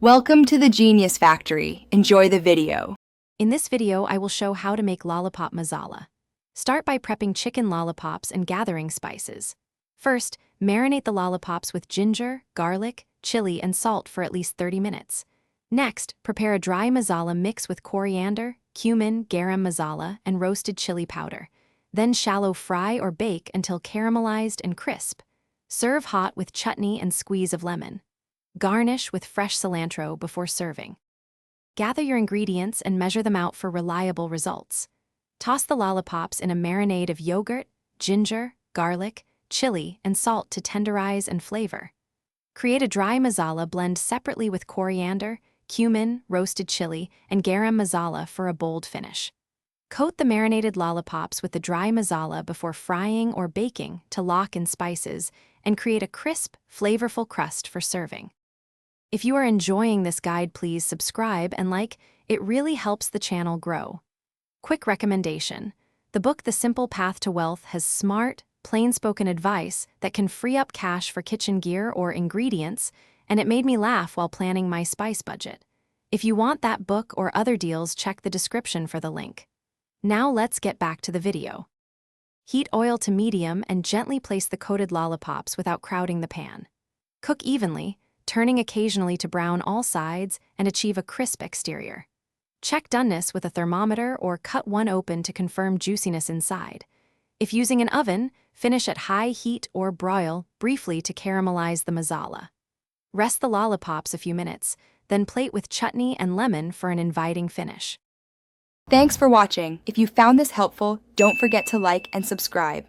Welcome to the Genius Factory. Enjoy the video. In this video, I will show how to make Lollipop Masala. Start by prepping chicken lollipops and gathering spices. First, marinate the lollipops with ginger, garlic, chili, and salt for at least 30 minutes. Next, prepare a dry masala mix with coriander, cumin, garam masala, and roasted chili powder. Then shallow fry or bake until caramelized and crisp. Serve hot with chutney and squeeze of lemon. Garnish with fresh cilantro before serving. Gather your ingredients and measure them out for reliable results. Toss the lollipops in a marinade of yogurt, ginger, garlic, chili, and salt to tenderize and flavor. Create a dry masala blend separately with coriander, cumin, roasted chili, and garam masala for a bold finish. Coat the marinated lollipops with the dry masala before frying or baking to lock in spices and create a crisp, flavorful crust for serving. If you are enjoying this guide, please subscribe and like. It really helps the channel grow. Quick recommendation: the book The Simple Path to Wealth has smart, plain-spoken advice that can free up cash for kitchen gear or ingredients, and it made me laugh while planning my spice budget. If you want that book or other deals, check the description for the link. Now let's get back to the video. Heat oil to medium and gently place the coated lollipops without crowding the pan. Cook evenly, turning occasionally to brown all sides and achieve a crisp exterior. Check doneness with a thermometer or cut one open to confirm juiciness inside. If using an oven, finish at high heat or broil briefly to caramelize the masala. Rest the lollipops a few minutes, then plate with chutney and lemon for an inviting finish. Thanks for watching. If you found this helpful, don't forget to like and subscribe.